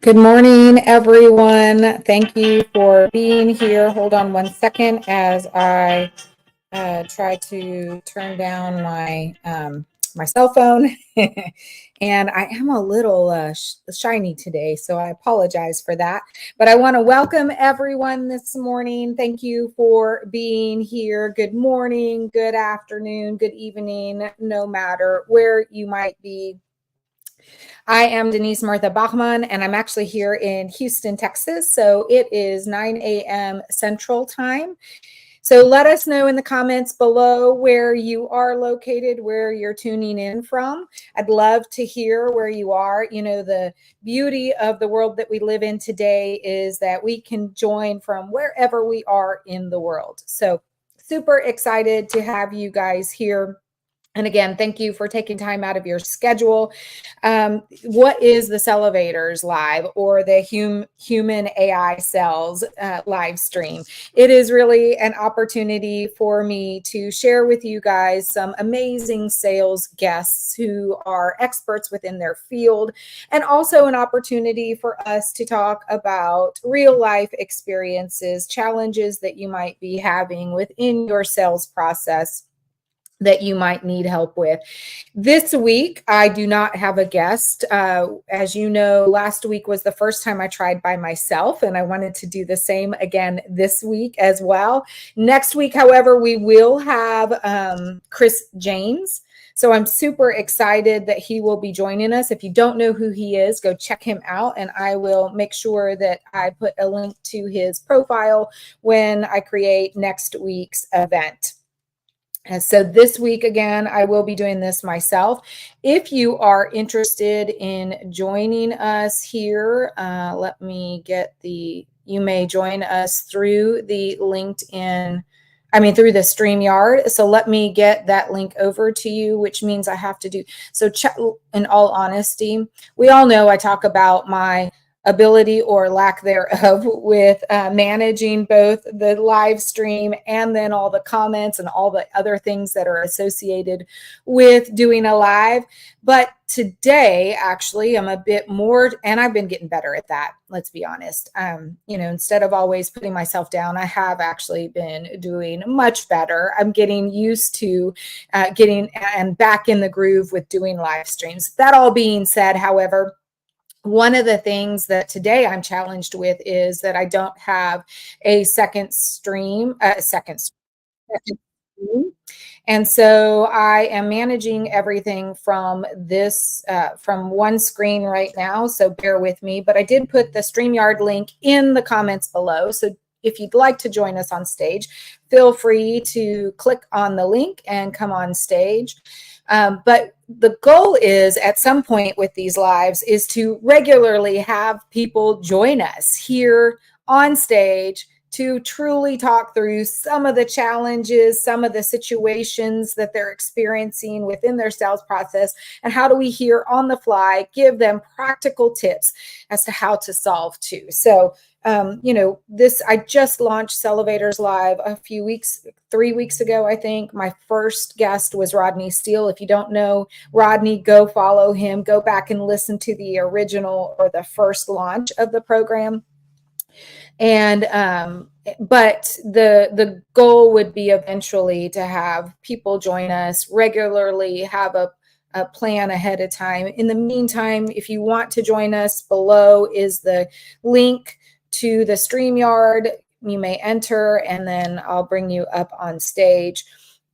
Good morning, everyone. Thank you for being here. Hold on one second as I try to turn down my cell phone. And I am a little shiny today, so I apologize for that. But I want to welcome everyone this morning. Thank you for being here. Good morning, good afternoon, good evening, no matter where you might be. I am Denise Martha Bachman, and I'm actually here in Houston, Texas. So it is 9 a.m. Central Time. So let us know in the comments below where you are located, where you're tuning in from. I'd love to hear where you are. You know, the beauty of the world that we live in today is that we can join from wherever we are in the world. So super excited to have you guys here. And again, thank you for taking time out of your schedule. What is the Sellovatorz live or the human AI cells live stream? It is really an opportunity for me to share with you guys some amazing sales guests who are experts within their field, and also an opportunity for us to talk about real life experiences, challenges that you might be having within your sales process that you might need help with. This week, I do not have a guest. As you know, last week was the first time I tried by myself, and I wanted to do the same again this week as well. Next week, however, we will have Chris James. So I'm super excited that he will be joining us. If you don't know who he is, go check him out, and I will make sure that I put a link to his profile when I create next week's event. And so this week, again, I will be doing this myself. If you are interested in joining us here, let me get you may join us through the LinkedIn, through the StreamYard. So let me get that link over to you, which means I have to do, so check, in all honesty, we all know I talk about my ability or lack thereof with managing both the live stream and then all the comments and all the other things that are associated with doing a live. But today, actually, I'm a bit more, and I've been getting better at that, let's be honest. Instead of always putting myself down, I have actually been doing much better. I'm getting used to getting and back in the groove with doing live streams. That all being said, however, one of the things that today I'm challenged with is that I don't have a second stream. And so I am managing everything from this, from one screen right now. So bear with me, but I did put the StreamYard link in the comments below. So if you'd like to join us on stage, feel free to click on the link and come on stage. But the goal is at some point with these lives is to regularly have people join us here on stage to truly talk through some of the challenges, some of the situations that they're experiencing within their sales process, and how do we here on the fly give them practical tips as to how to solve too. So I just launched Sellovatorz Live 3 weeks ago, I think. My first guest was Rodney Steele. If you don't know Rodney, go follow him. Go back and listen to the original or the first launch of the program. And but the goal would be eventually to have people join us regularly, have a plan ahead of time. In the meantime, if you want to join us, below is the link to the StreamYard. You may enter, and then I'll bring you up on stage.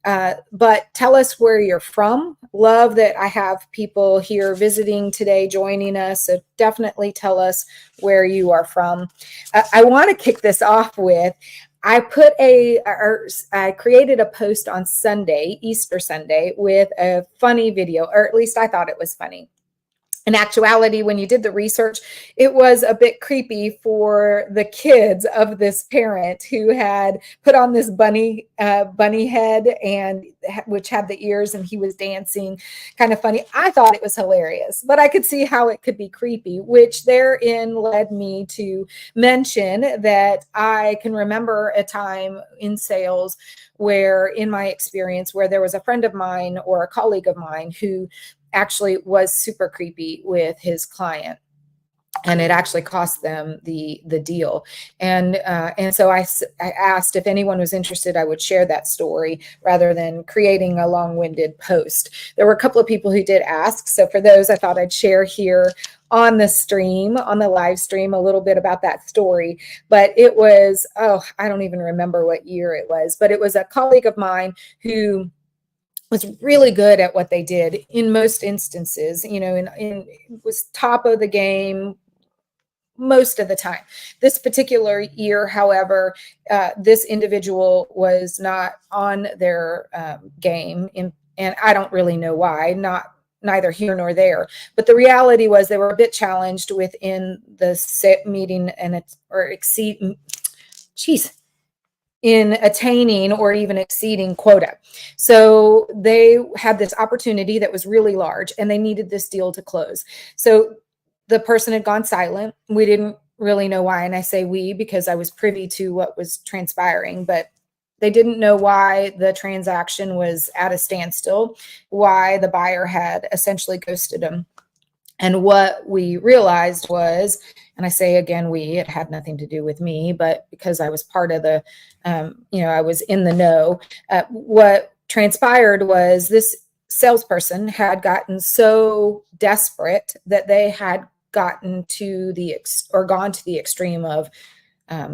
But tell us where you're from. Love that I have people here visiting today, joining us. So definitely tell us where you are from. I want to kick this off with, I created a post on Sunday, Easter Sunday, with a funny video, or at least I thought it was funny. In actuality, when you did the research, it was a bit creepy for the kids of this parent who had put on this bunny head, and which had the ears, and he was dancing, kind of funny. I thought it was hilarious, but I could see how it could be creepy, which therein led me to mention that I can remember a time in sales where, in my experience, where there was a friend of mine or a colleague of mine who actually was super creepy with his client. and it actually cost them the deal. And so I asked if anyone was interested, I would share that story rather than creating a long-winded post. There were a couple of people who did ask, so for those, I thought I'd share here on the stream, on the live stream, a little bit about that story. But it was, oh, I don't even remember what year it was, but it was a colleague of mine who was really good at what they did in most instances, you know, in was top of the game most of the time. This particular year, however, this individual was not on their game, and I don't really know why, neither here nor there. But the reality was they were a bit challenged within the set meeting in attaining or even exceeding quota. So they had this opportunity that was really large, and they needed this deal to close. So the person had gone silent. We didn't really know why. And I say we because I was privy to what was transpiring, but they didn't know why the transaction was at a standstill, why the buyer had essentially ghosted them. And what we realized was, and I say again, it had nothing to do with me, but because I was part of the, I was in the know, what transpired was this salesperson had gotten so desperate that they had gone to the extreme of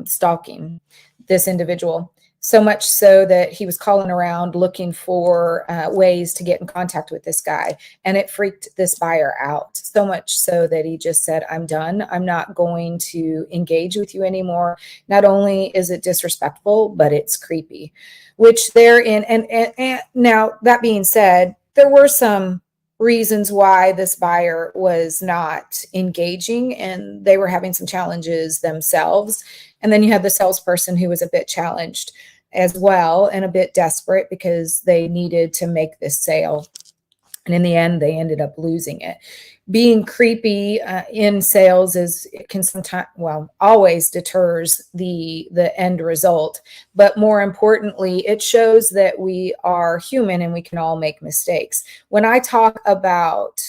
stalking this individual. So much so that he was calling around looking for ways to get in contact with this guy. And it freaked this buyer out so much so that he just said, I'm done. I'm not going to engage with you anymore. Not only is it disrespectful, but it's creepy, which therein. And now that being said, there were some reasons why this buyer was not engaging, and they were having some challenges themselves. And then you had the salesperson who was a bit challenged as well and a bit desperate because they needed to make this sale. And in the end, they ended up losing it. Being creepy in sales can sometimes, always deters the end result. But more importantly, it shows that we are human and we can all make mistakes. When I talk about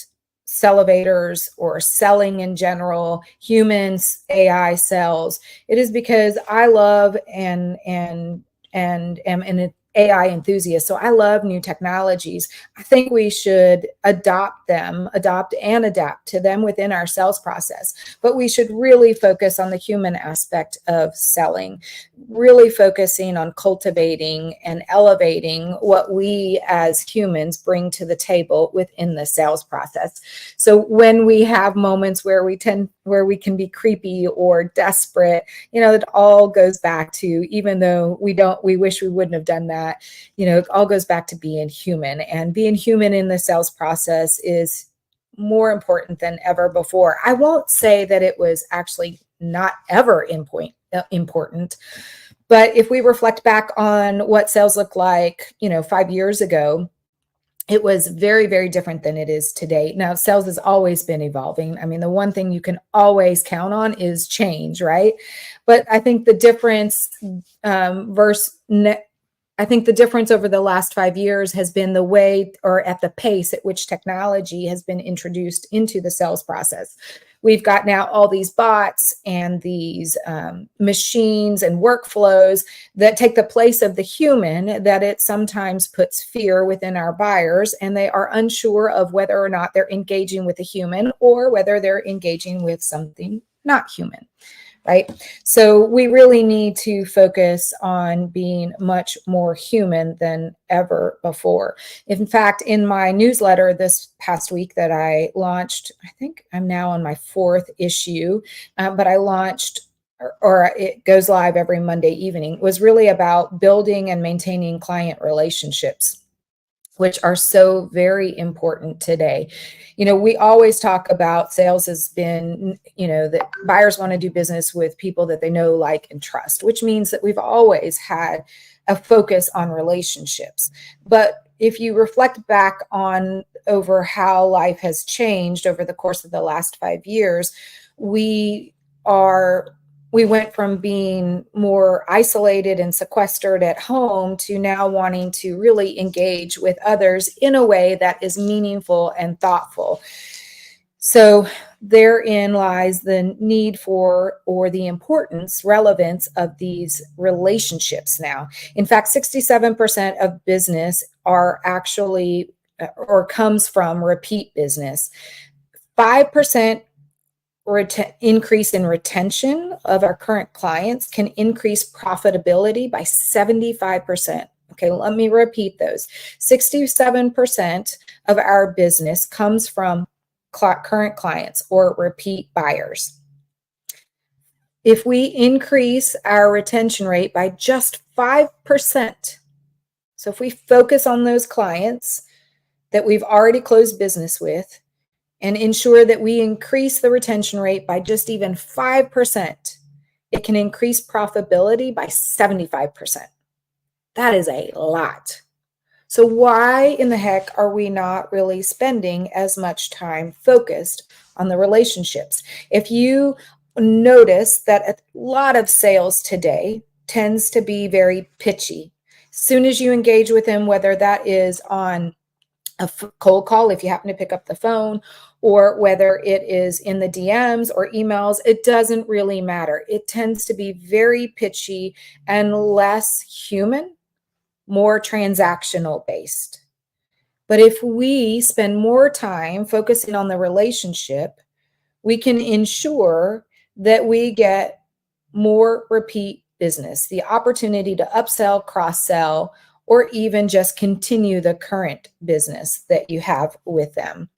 Sellovatorz or selling in general, humans, AI sells, it is because I love and am an AI enthusiast. So I love new technologies. I think we should adopt and adapt to them within our sales process. But we should really focus on the human aspect of selling, really focusing on cultivating and elevating what we as humans bring to the table within the sales process. So when we have moments where we can be creepy or desperate, it all goes back to, even though we wish we wouldn't have done that, it all goes back to being human, and being human in the sales process is more important than ever before. I won't say that it was actually not ever important, but if we reflect back on what sales looked like, 5 years ago, it was very, very different than it is today. Now, sales has always been evolving. I mean, the one thing you can always count on is change, right? But I think the difference I think the difference over the last 5 years has been the way, or at the pace at which technology has been introduced into the sales process. We've got now all these bots and these machines and workflows that take the place of the human, that it sometimes puts fear within our buyers, and they are unsure of whether or not they're engaging with a human or whether they're engaging with something not human. Right? So we really need to focus on being much more human than ever before. In fact, in my newsletter this past week that I launched, I think I'm now on my 4th issue, but I launched, or it goes live every Monday evening, was really about building and maintaining client relationships, which are so very important today. We always talk about sales has been, that buyers want to do business with people that they know, like, and trust, which means that we've always had a focus on relationships. But if you reflect back over how life has changed over the course of the last 5 years, we went from being more isolated and sequestered at home to now wanting to really engage with others in a way that is meaningful and thoughtful. So therein lies the need for, or the importance, relevance of these relationships now. In fact, 67% of business are actually or comes from repeat business. 5% increase in retention of our current clients can increase profitability by 75%. Okay, let me repeat those. 67% of our business comes from current clients or repeat buyers. If we increase our retention rate by just 5%, so if we focus on those clients that we've already closed business with and ensure that we increase the retention rate by just even 5%, it can increase profitability by 75%. That is a lot. So why in the heck are we not really spending as much time focused on the relationships? If you notice that a lot of sales today tends to be very pitchy. As soon as you engage with them, whether that is on a cold call, if you happen to pick up the phone, or whether it is in the DMs or emails, it doesn't really matter. It tends to be very pitchy and less human, more transactional based. But if we spend more time focusing on the relationship, we can ensure that we get more repeat business, the opportunity to upsell, cross-sell, or even just continue the current business that you have with them.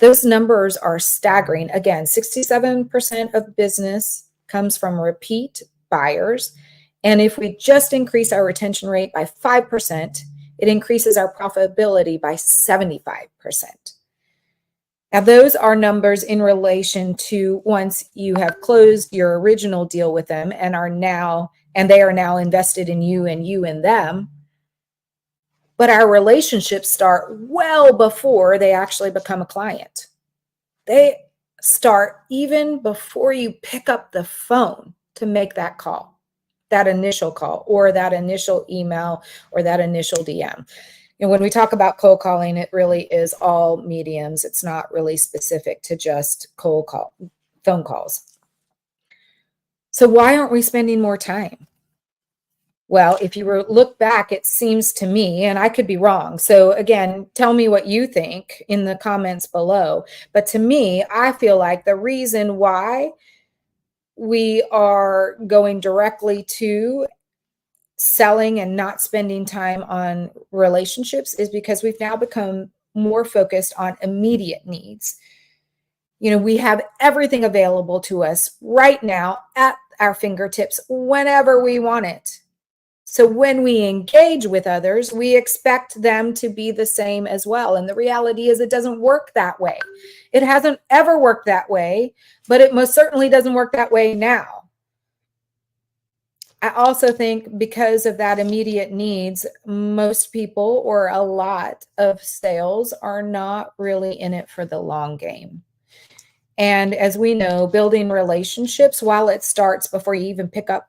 Those numbers are staggering. Again, 67% of business comes from repeat buyers. And if we just increase our retention rate by 5%, it increases our profitability by 75%. Now, those are numbers in relation to once you have closed your original deal with them and they are now invested in you and you in them. But our relationships start well before they actually become a client. They start even before you pick up the phone to make that call, that initial call, or that initial email, or that initial DM. And when we talk about cold calling, it really is all mediums. It's not really specific to just phone calls. So why aren't we spending more time? Well, if you look back, it seems to me, and I could be wrong. So again, tell me what you think in the comments below. But to me, I feel like the reason why we are going directly to selling and not spending time on relationships is because we've now become more focused on immediate needs. We have everything available to us right now at our fingertips whenever we want it. So when we engage with others, we expect them to be the same as well. And the reality is it doesn't work that way. It hasn't ever worked that way, but it most certainly doesn't work that way now. I also think because of that immediate needs, most people or a lot of sales are not really in it for the long game. And as we know, building relationships, while it starts before you even pick up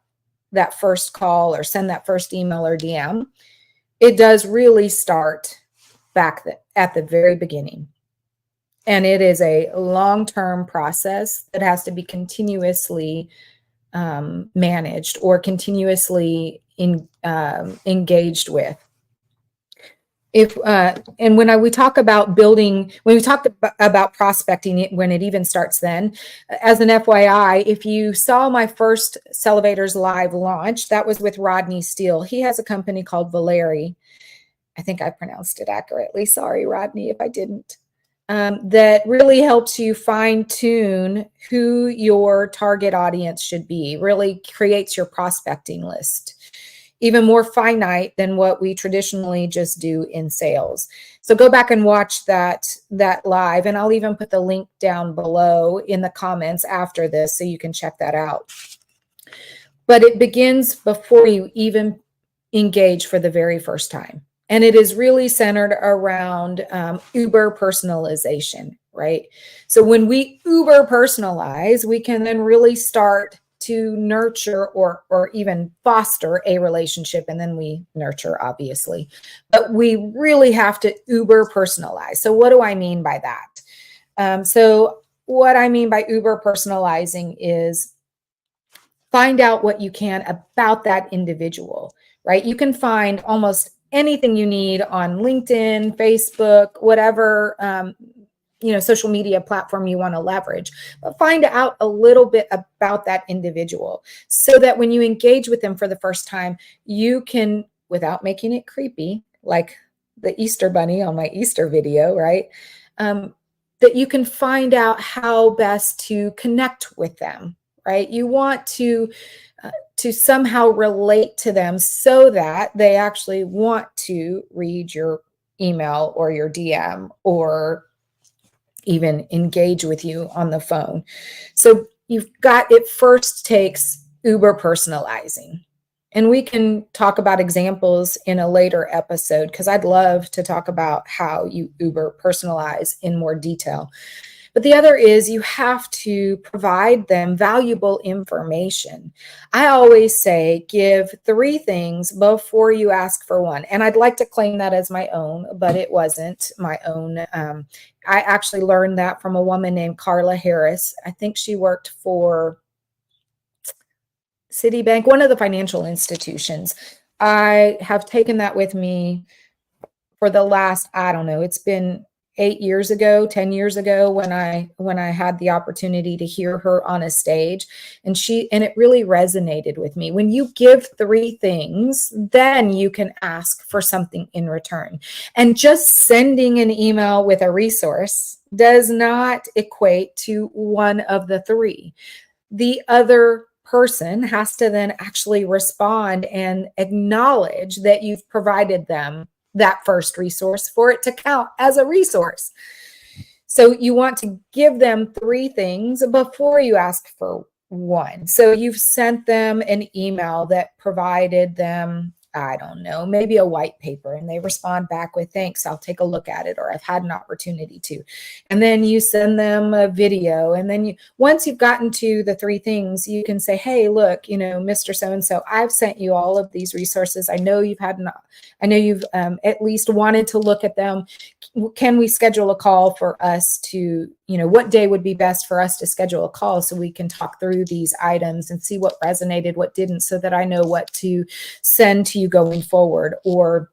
that first call or send that first email or DM, it does really start back at the very beginning. And it is a long-term process that has to be continuously managed or continuously engaged with. And when we talk about building, when we talk about prospecting, when it even starts then, as an FYI, if you saw my first Sellovatorz live launch, that was with Rodney Steele. He has a company called Valeri. I think I pronounced it accurately. Sorry, Rodney, if I didn't. That really helps you fine tune who your target audience should be, really creates your prospecting list, even more finite than what we traditionally just do in sales. So go back and watch that live, and I'll even put the link down below in the comments after this so you can check that out. But it begins before you even engage for the very first time. And it is really centered around uber personalization, right? So when we uber personalize, we can then really start to nurture or even foster a relationship, and then we nurture, obviously. But we really have to uber personalize. So what do I mean by that? So what I mean by uber personalizing is find out what you can about that individual, right? You can find almost anything you need on LinkedIn, Facebook, whatever, social media platform you want to leverage, but find out a little bit about that individual so that when you engage with them for the first time, you can, without making it creepy, like the Easter bunny on my Easter video, right? That you can find out how best to connect with them, right? You want to somehow relate to them so that they actually want to read your email or your DM or even engage with you on the phone. So it first takes uber personalizing. And we can talk about examples in a later episode because I'd love to talk about how you uber personalize in more detail. But the other is you have to provide them valuable information. I always say give 3 things before you ask for one. And I'd like to claim that as my own, but it wasn't my own. I actually learned that from a woman named Carla Harris. I think she worked for Citibank, one of the financial institutions. I have taken that with me for the last, I don't know, it's been 8 years ago, 10 years ago when I had the opportunity to hear her on a stage, and it really resonated with me. When you give 3 things, then you can ask for something in return. And just sending an email with a resource does not equate to one of the 3. The other person has to then actually respond and acknowledge that you've provided them that first resource for it to count as a resource. So you want to give them 3 things before you ask for one. So you've sent them an email that provided them, I don't know, maybe a white paper, and they respond back with thanks, I'll take a look at it, or I've had an opportunity to. And then you send them a video. And then once you've gotten to the 3 things, you can say, hey, look, Mr. So-and-so, I've sent you all of these resources. I know you've at least wanted to look at them. Can we schedule a call for us to, what day would be best for us to schedule a call so we can talk through these items and see what resonated, what didn't, so that I know what to send to you going forward, or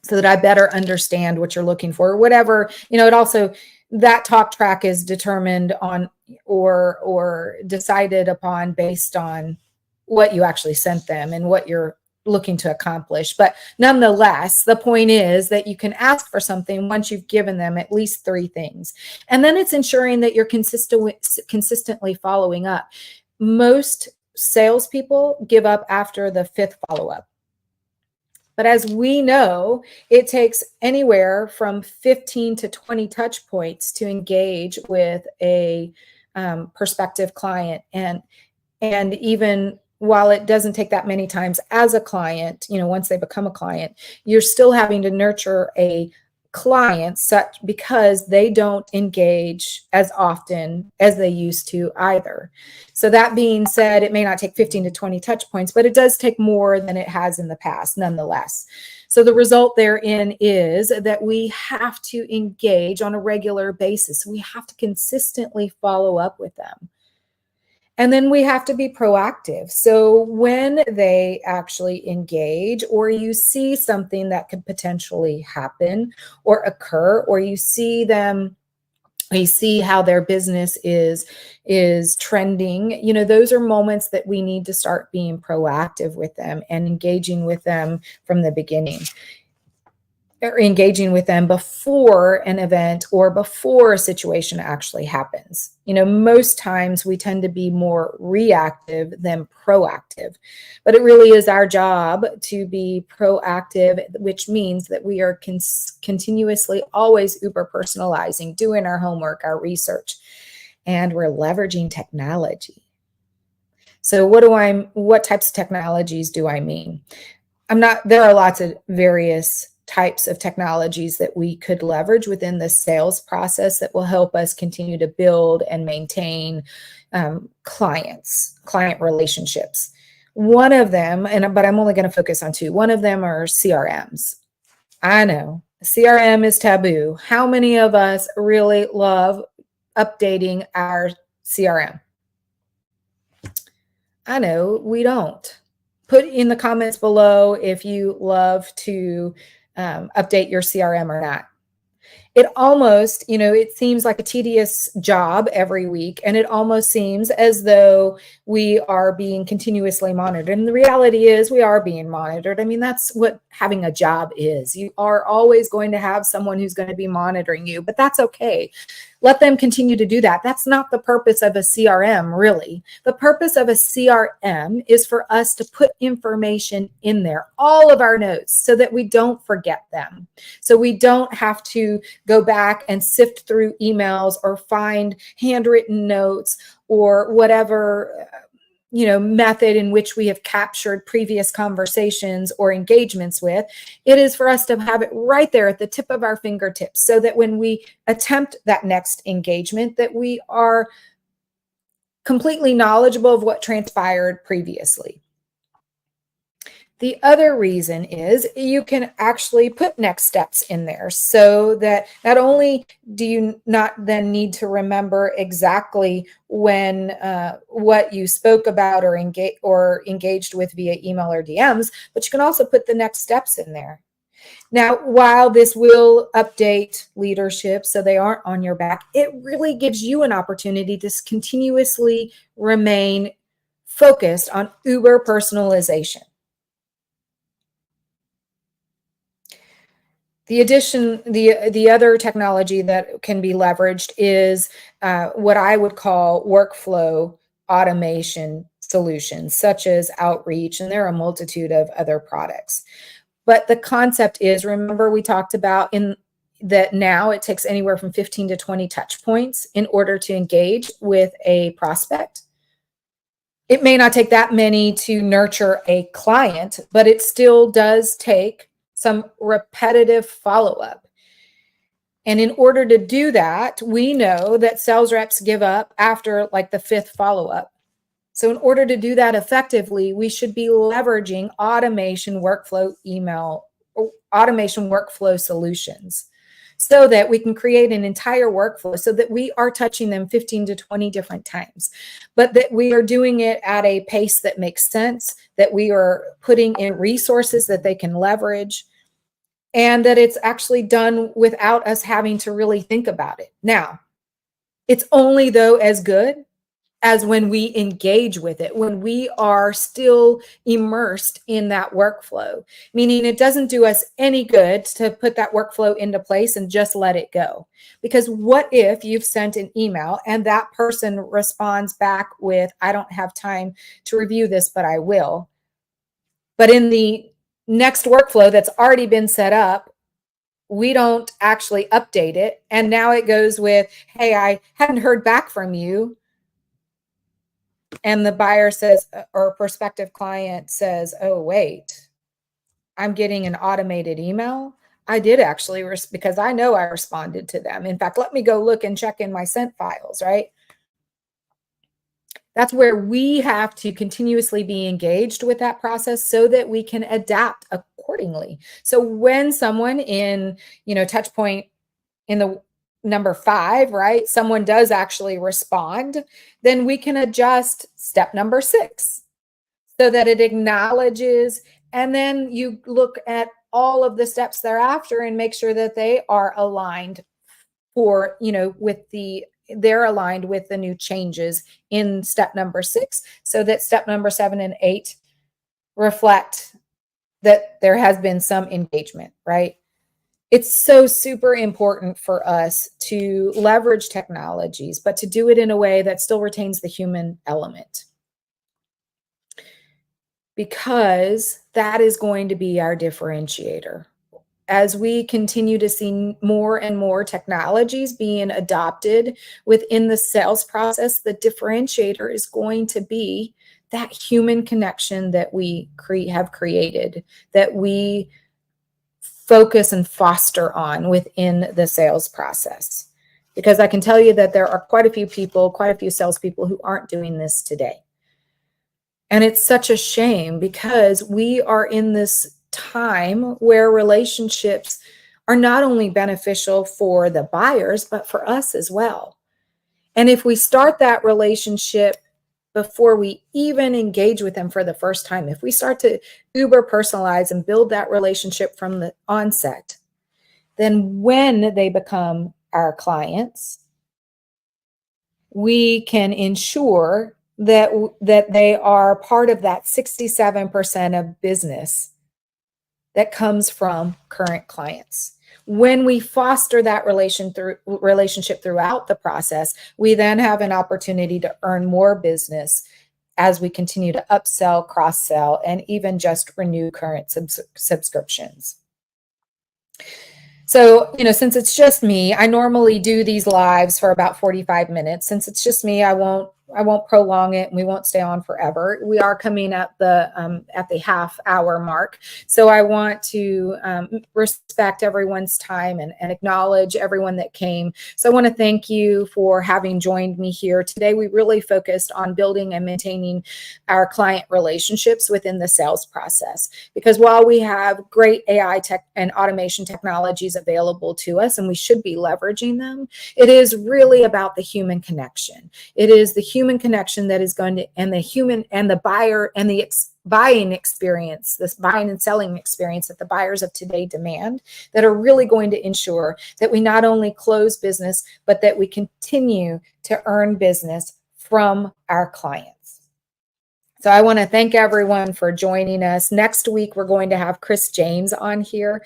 so that I better understand what you're looking for, or whatever. It also, that talk track is determined on or decided upon based on what you actually sent them and what you're looking to accomplish. But nonetheless, the point is that you can ask for something once you've given them at least 3 things. And then it's ensuring that you're consistently following up. Most salespeople give up after the 5th follow-up. But as we know, it takes anywhere from 15 to 20 touch points to engage with a prospective client. And even while it doesn't take that many times as a client, once they become a client, you're still having to nurture a client because they don't engage as often as they used to either. So that being said, it may not take 15 to 20 touch points, but it does take more than it has in the past nonetheless. So the result therein is that we have to engage on a regular basis. We have to consistently follow up with them. And then we have to be proactive. So when they actually engage, or you see something that could potentially happen or occur, or you see how their business is trending, those are moments that we need to start being proactive with them and engaging with them from the beginning. Or engaging with them before an event or before a situation actually happens. Most times we tend to be more reactive than proactive, but it really is our job to be proactive, which means that we are continuously always uber personalizing, doing our homework, our research, and we're leveraging technology. So what types of technologies do I mean? There are lots of various types of technologies that we could leverage within the sales process that will help us continue to build and maintain client relationships. One of them, but I'm only going to focus on 2. One of them are CRMs. I know CRM is taboo. How many of us really love updating our CRM? I know we don't. Put in the comments below if you love to update your CRM or not. It almost, it seems like a tedious job every week, and it almost seems as though we are being continuously monitored. And the reality is we are being monitored. I mean, that's what having a job is. You are always going to have someone who's going to be monitoring you, but that's okay. Let them continue to do that. That's not the purpose of a CRM, really. The purpose of a CRM is for us to put information in there, all of our notes, so that we don't forget them. So we don't have to go back and sift through emails or find handwritten notes or whatever method in which we have captured previous conversations or engagements with. It is for us to have it right there at the tip of our fingertips, so that when we attempt that next engagement, that we are completely knowledgeable of what transpired previously. The other reason is you can actually put next steps in there, so that not only do you not then need to remember exactly when what you spoke about or engaged with via email or DMs, but you can also put the next steps in there. Now, while this will update leadership so they aren't on your back, it really gives you an opportunity to continuously remain focused on uber personalization. The other technology that can be leveraged is what I would call workflow automation solutions, such as Outreach, and there are a multitude of other products. But the concept is, remember we talked about that now it takes anywhere from 15 to 20 touch points in order to engage with a prospect. It may not take that many to nurture a client, but it still does take some repetitive follow-up. And in order to do that, we know that sales reps give up after like the 5th follow-up. So in order to do that effectively, we should be leveraging automation workflow solutions, so that we can create an entire workflow so that we are touching them 15 to 20 different times, but that we are doing it at a pace that makes sense, that we are putting in resources that they can leverage, and that it's actually done without us having to really think about it. Now, it's only though as good as when we engage with it, when we are still immersed in that workflow, meaning it doesn't do us any good to put that workflow into place and just let it go. Because what if you've sent an email and that person responds back with, I don't have time to review this, but I will. But in the next workflow that's already been set up, we don't actually update it. And now it goes with, hey, I hadn't heard back from you. And the buyer says, or prospective client says, oh, wait, I'm getting an automated email. I did actually, because I know I responded to them. In fact, let me go look and check in my sent files, right? That's where we have to continuously be engaged with that process so that we can adapt accordingly. So when someone in, touch point in the number 5, right, someone does actually respond, then we can adjust step number 6 so that it acknowledges, and then you look at all of the steps thereafter and make sure that they are aligned for, they're aligned with the new changes in step number 6, so that step number 7 and 8 reflect that there has been some engagement, right? It's so super important for us to leverage technologies, but to do it in a way that still retains the human element, because that is going to be our differentiator. As we continue to see more and more technologies being adopted within the sales process, the differentiator is going to be that human connection that we have created, that we focus and foster on within the sales process. Because I can tell you that there are quite a few salespeople who aren't doing this today. And it's such a shame, because we are in this time where relationships are not only beneficial for the buyers, but for us as well. And if we start that relationship before we even engage with them for the first time, if we start to uber personalize and build that relationship from the onset, then when they become our clients, we can ensure that they are part of that 67% of business that comes from current clients. When we foster that relationship throughout the process, we then have an opportunity to earn more business as we continue to upsell, cross-sell, and even just renew current subscriptions. So, since it's just me, I normally do these lives for about 45 minutes. Since it's just me, I won't prolong it, and we won't stay on forever. We are coming at the half-hour mark, so I want to respect everyone's time and acknowledge everyone that came. So I want to thank you for having joined me here today. We really focused on building and maintaining our client relationships within the sales process, because while we have great AI tech and automation technologies available to us, and we should be leveraging them, it is really about the human connection. It is the human connection that is going to, and the human and the buyer and the buying experience, this buying and selling experience that the buyers of today demand, that are really going to ensure that we not only close business, but that we continue to earn business from our clients. So I want to thank everyone for joining us. Next week, we're going to have Chris James on here.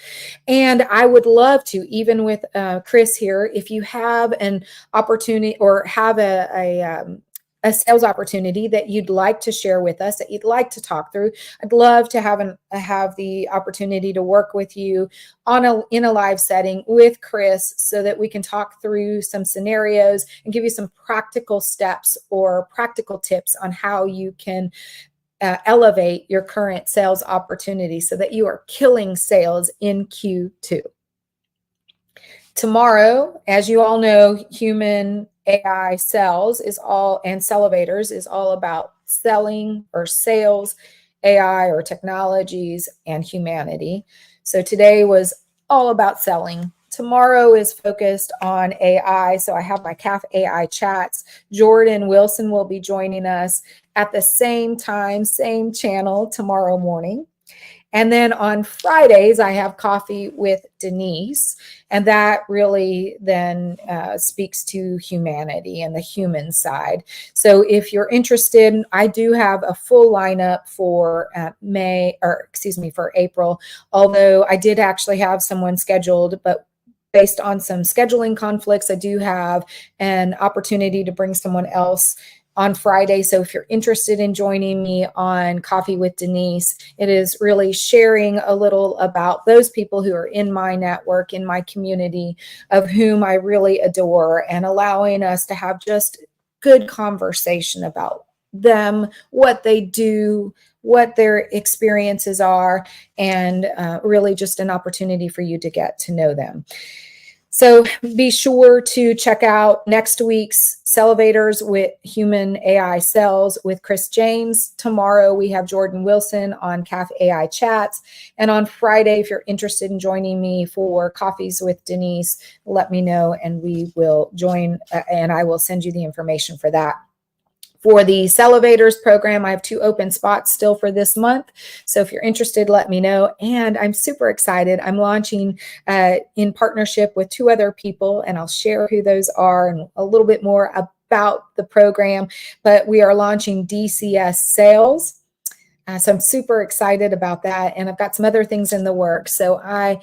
And I would love to, even with Chris here, if you have an opportunity or have a sales opportunity that you'd like to share with us, that you'd like to talk through, I'd love to have the opportunity to work with you in a live setting with Chris, so that we can talk through some scenarios and give you some practical steps or practical tips on how you can elevate your current sales opportunity so that you are killing sales in Q2. Tomorrow, as you all know, human AI sales and Sellovatorz is all about selling or sales, AI or technologies, and humanity. So today was all about selling. Tomorrow is focused on AI. So I have my CAF AI chats. Jordan Wilson will be joining us at the same time, same channel tomorrow morning. And then on Fridays, I have Coffee with Denise, and that really then speaks to humanity and the human side. So if you're interested, I do have a full lineup for for April, although I did actually have someone scheduled, but based on some scheduling conflicts, I do have an opportunity to bring someone else on Friday. So if you're interested in joining me on Coffee with Denise, it is really sharing a little about those people who are in my network, in my community, of whom I really adore, and allowing us to have just good conversation about them, what they do, what their experiences are, and really just an opportunity for you to get to know them. So be sure to check out next week's Sellovatorz with Human AI Sales with Chris James. Tomorrow we have Jordan Wilson on CAF AI Chats. And on Friday, if you're interested in joining me for Coffees with Denise, let me know and we will join, and I will send you the information for that. For the Sellovatorz program, I have 2 open spots still for this month. So if you're interested, let me know. And I'm super excited. I'm launching in partnership with 2 other people, and I'll share who those are and a little bit more about the program. But we are launching DCS Sales. So I'm super excited about that. And I've got some other things in the works. So I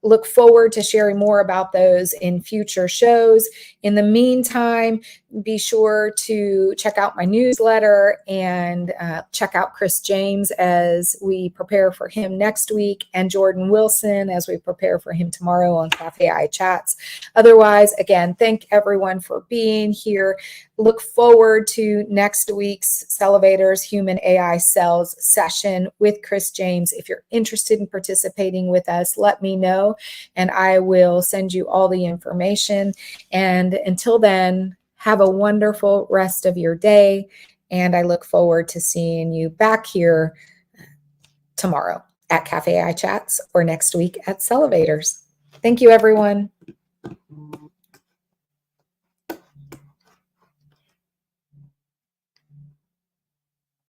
look forward to sharing more about those in future shows. In the meantime, be sure to check out my newsletter and check out Chris James as we prepare for him next week, and Jordan Wilson as we prepare for him tomorrow on Cafe AI Chats. Otherwise, again, thank everyone for being here. Look forward to next week's Sellovatorz Human AI Sales session with Chris James. If you're interested in participating with us, let me know, and I will send you all the information. And until then, have a wonderful rest of your day, and I look forward to seeing you back here tomorrow at Cafe AI Chats or next week at Sellovatorz. Thank you, everyone.